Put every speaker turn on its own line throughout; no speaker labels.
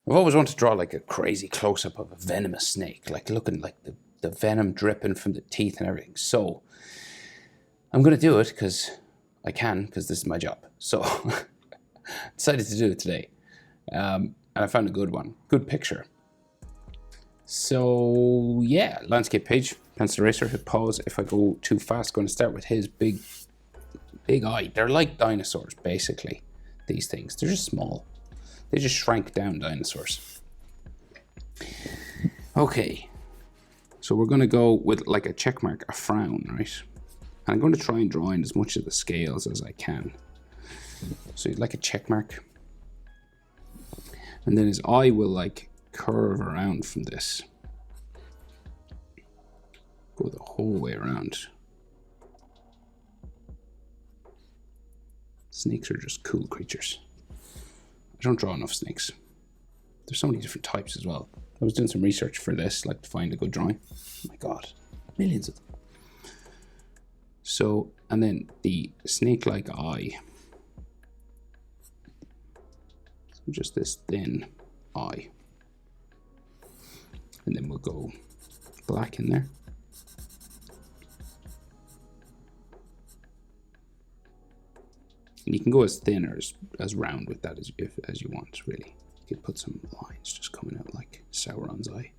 I've always wanted to draw like a crazy close-up of a venomous snake, like looking like the venom dripping from the teeth and everything. So I'm going to do it because I can, because this is my job. So decided to do it today. And I found a good one, good picture. So yeah, landscape page, pencil eraser, hit pause. If I go too fast, going to start with his big eye. They're like dinosaurs, basically, these things. They're just small. They just shrank down dinosaurs. Okay, so we're going to go with like a check mark, a frown, right? And I'm going to try and draw in as much of the scales as I can. So like a check mark. And then his eye will like curve around from this. Go the whole way around. Snakes are just cool creatures. I don't draw enough snakes. There's so many different types as well. I was doing some research for this, like to find a good drawing. Oh my God, millions of them. So, and then the snake-like eye. So just this thin eye. And then we'll go black in there. And you can go as thin or as round with that as you want, really. You could put some lines just coming out like Sauron's eye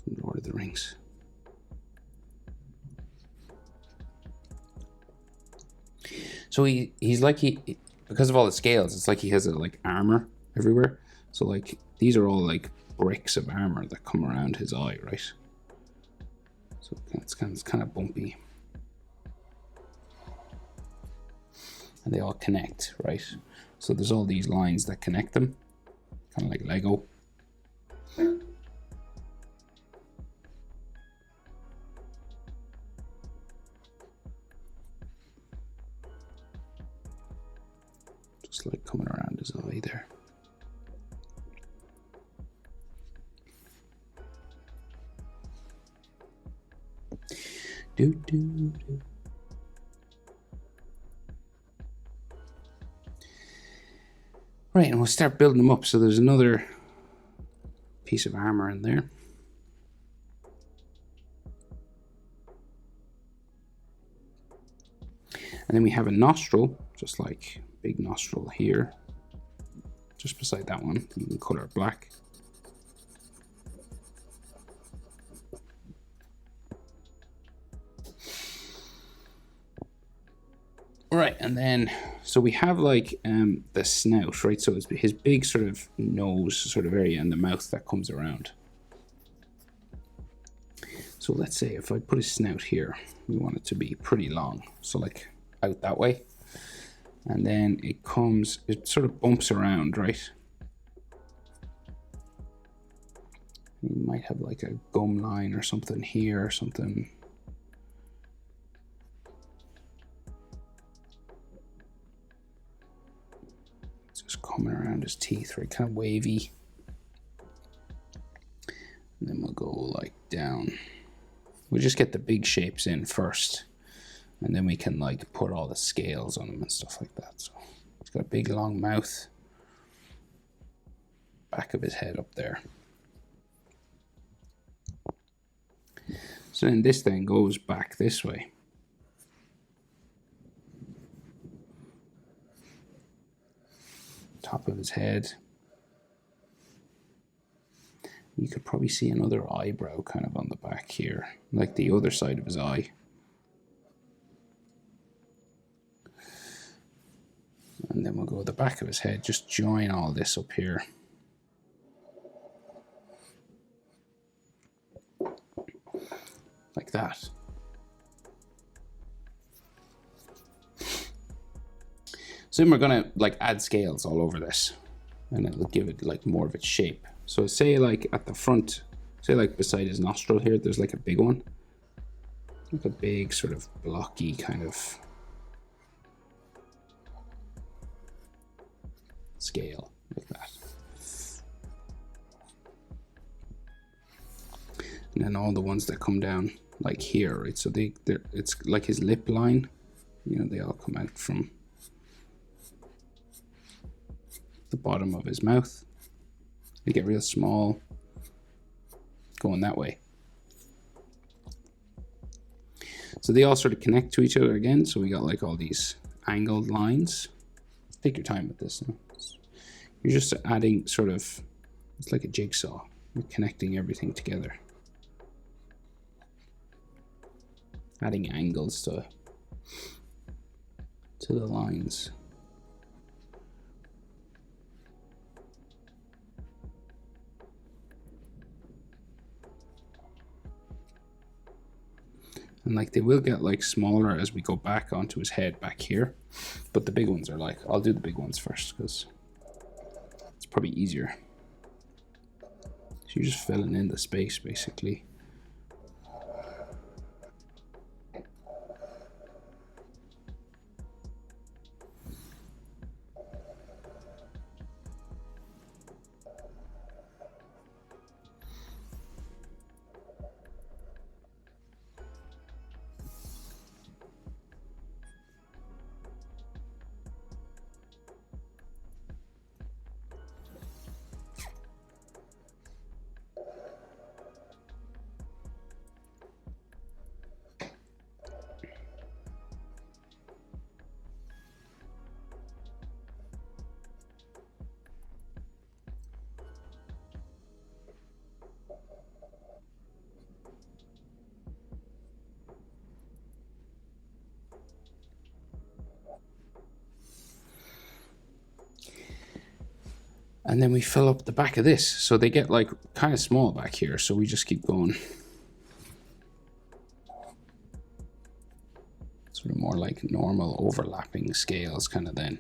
from Lord of the Rings. So he's like because of all the scales, it's like he has like armor everywhere. So like these are all like bricks of armor that come around his eye, right? So it's kind of bumpy. And they all connect, right? So there's all these lines that connect them, kind of like Lego. Just like coming around his eye there. Do. Right, and we'll start building them up. So there's another piece of armor in there. And then we have a nostril, just like big nostril here. Just beside that one, you can color it black. Right, and then, so we have like the snout, right? So it's his big sort of nose sort of area and the mouth that comes around. So let's say if I put his snout here, we want it to be pretty long. So like out that way. And then it sort of bumps around, right? You might have like a gum line or something here or something. Just coming around his teeth, right? Kind of wavy. And then we'll go like down. We'll just get the big shapes in first. And then we can like put all the scales on them and stuff like that. So he's got a big long mouth. Back of his head up there. So then this thing goes back this way. Top of his head. You could probably see another eyebrow kind of on the back here, like the other side of his eye. And then we'll go the back of his head, just join all this up here. Like that. So then we're gonna like add scales all over this and it'll give it like more of its shape. So say like at the front, say like beside his nostril here, there's like a big one. Like a big sort of blocky kind of scale like that. And then all the ones that come down like here, right? So it's like his lip line, you know, they all come out from the bottom of his mouth. They get real small going that way. So they all sort of connect to each other again. So we got like all these angled lines. Take your time with this now. You're just adding sort of, it's like a jigsaw. You're connecting everything together. Adding angles to the lines. And like they will get like smaller as we go back onto his head back here. But the big ones are like, I'll do the big ones first because it's probably easier. So you're just filling in the space basically. And then we fill up the back of this. So they get like kind of small back here. So we just keep going. Sort of more like normal overlapping scales kind of then.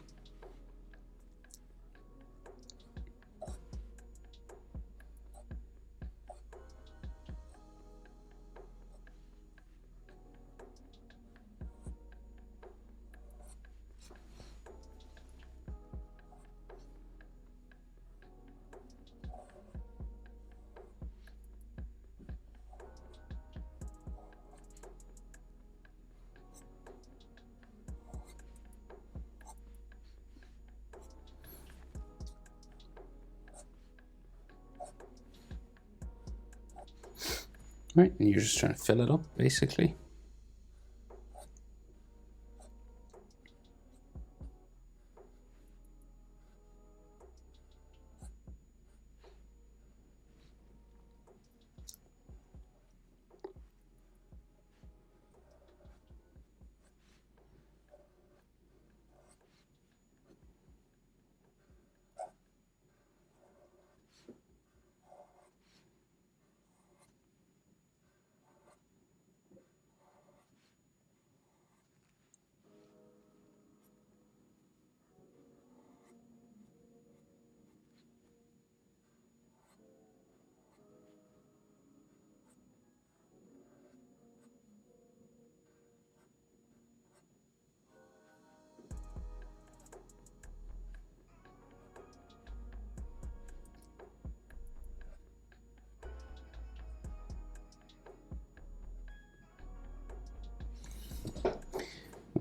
Right, and you're just trying to fill it up, basically.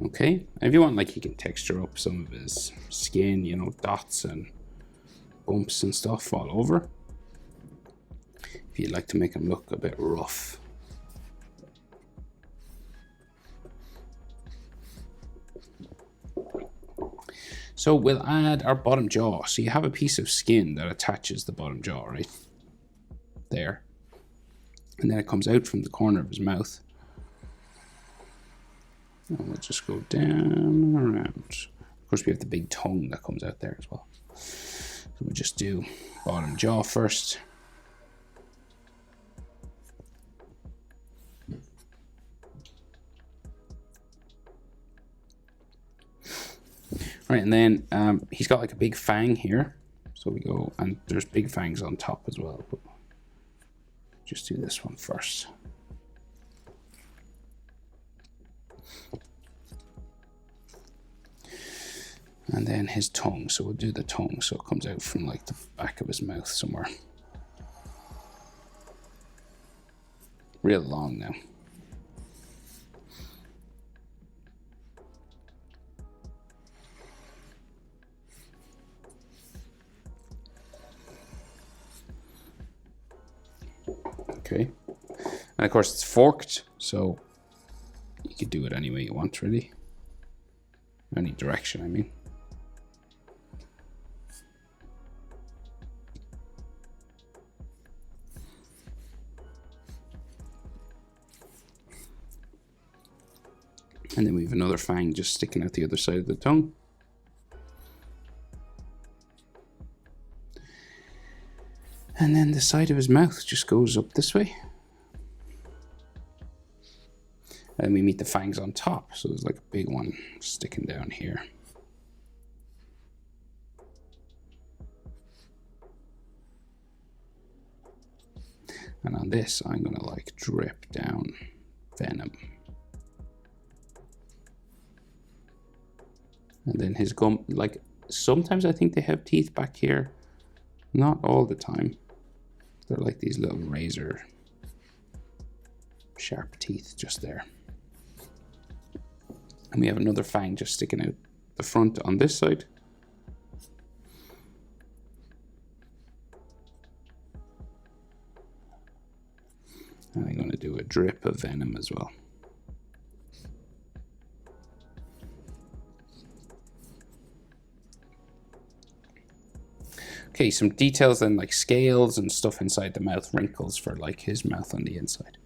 Okay, if you want, like, you can texture up some of his skin, you know, dots and bumps and stuff all over. If you'd like to make him look a bit rough. So we'll add our bottom jaw. So you have a piece of skin that attaches the bottom jaw, right? There. And then it comes out from the corner of his mouth. And we'll just go down and around. Of course, we have the big tongue that comes out there as well. So we'll just do bottom jaw first. Right, and then he's got like a big fang here. So we go, and there's big fangs on top as well. But just do this one first. And then his tongue. So we'll do the tongue so it comes out from like the back of his mouth somewhere. Real long now. Okay. And of course it's forked, so you could do it any way you want, really. Any direction, I mean. And then we have another fang just sticking out the other side of the tongue. And then the side of his mouth just goes up this way. And we meet the fangs on top, so there's like a big one sticking down here. And on this, I'm gonna like drip down venom. And then his gum, like sometimes I think they have teeth back here. Not all the time. They're like these little razor sharp teeth just there. And we have another fang just sticking out the front on this side. And I'm going to do a drip of venom as well. Okay, some details then, like scales and stuff inside the mouth, wrinkles for like his mouth on the inside.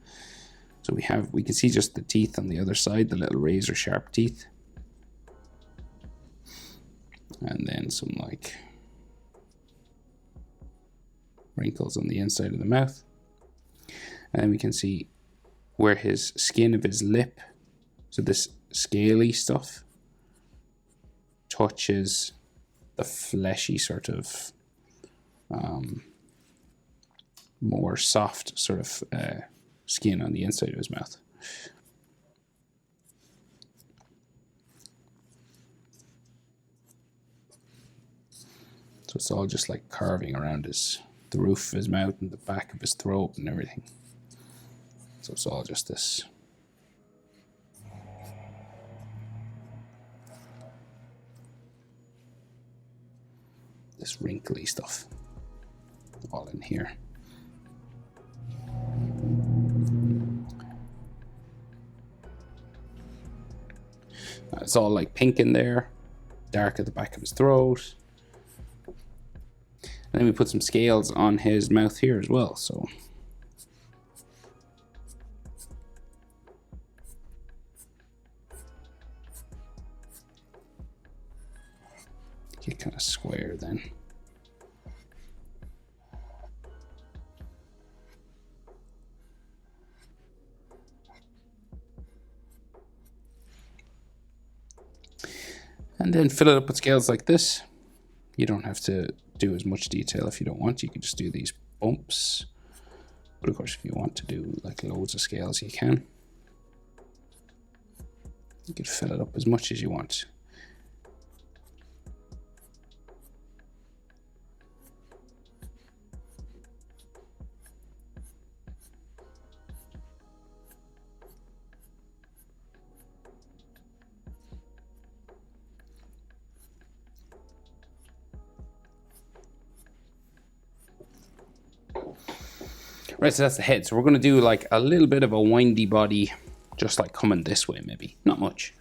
So we can see just the teeth on the other side, the little razor sharp teeth. And then some like wrinkles on the inside of the mouth. And then we can see where his skin of his lip, so this scaly stuff, touches the fleshy sort of more soft sort of skin on the inside of his mouth. So it's all just like carving around the roof of his mouth and the back of his throat and everything. So it's all just this wrinkly stuff all in here. It's all like pink in there, dark at the back of his throat. And then we put some scales on his mouth here as well, so get kind of square then. And then fill it up with scales like this. You don't have to do as much detail if you don't want. You can just do these bumps. But of course, if you want to do like loads of scales, you can. You can fill it up as much as you want. Right, so that's the head. So we're going to do like a little bit of a windy body, just like coming this way maybe. Not much.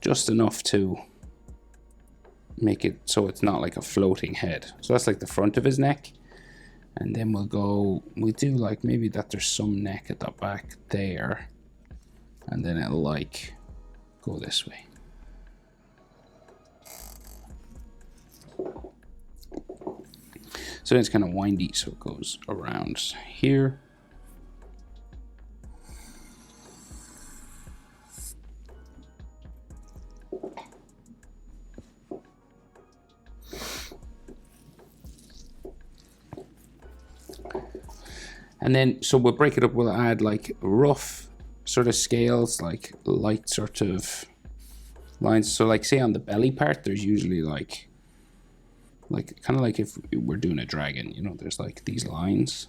Just enough to make it so it's not like a floating head. So that's like the front of his neck. And then we'll do like maybe that there's some neck at the back there. And then it'll like go this way. So it's kind of windy, so it goes around here. And then, so we'll break it up, we'll add like rough sort of scales, like light sort of lines. So like say on the belly part, there's usually like kind of like if we're doing a dragon, you know, there's like these lines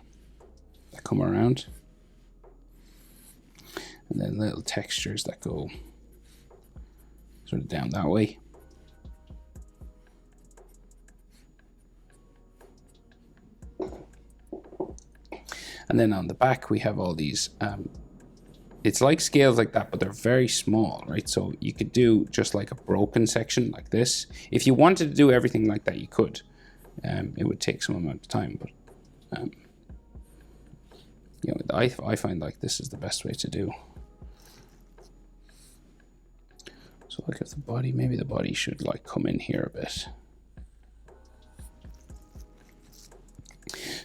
that come around. And then little textures that go sort of down that way. And then on the back, we have all these, it's like scales like that, but they're very small, right? So you could do just like a broken section like this. If you wanted to do everything like that, you could. It would take some amount of time, but you know, I find like this is the best way to do. So like if the body, maybe the body should like come in here a bit.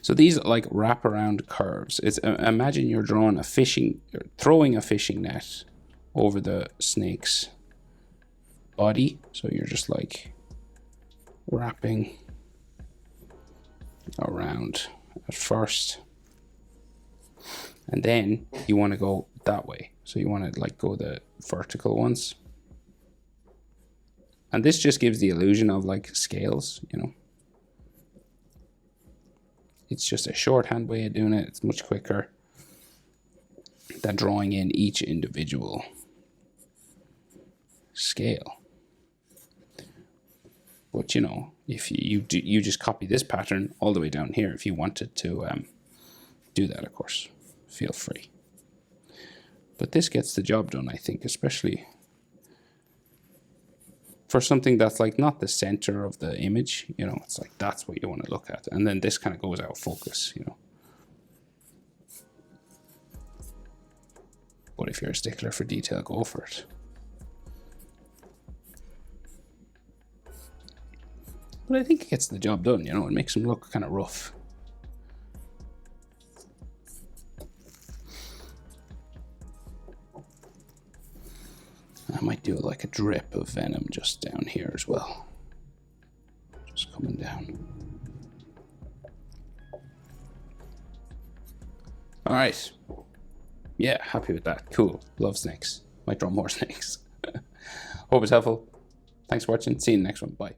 So these like wrap around curves. It's imagine you're throwing a fishing net over the snake's body. So you're just like wrapping around at first, and then you want to go that way. So you want to like go the vertical ones, and this just gives the illusion of like scales, you know. It's just a shorthand way of doing it. It's much quicker than drawing in each individual scale. But you know, if you just copy this pattern all the way down here, if you wanted to do that, of course, feel free. But this gets the job done, I think, especially for something that's like not the center of the image, you know. It's like that's what you want to look at, and then this kind of goes out of focus, you know. But if you're a stickler for detail, go for it. But I think it gets the job done, you know. It makes them look kind of rough. I might do like a drip of venom just down here as well. Just coming down. All right. Yeah, happy with that. Cool. Love snakes. Might draw more snakes. Hope it's helpful. Thanks for watching. See you in the next one. Bye.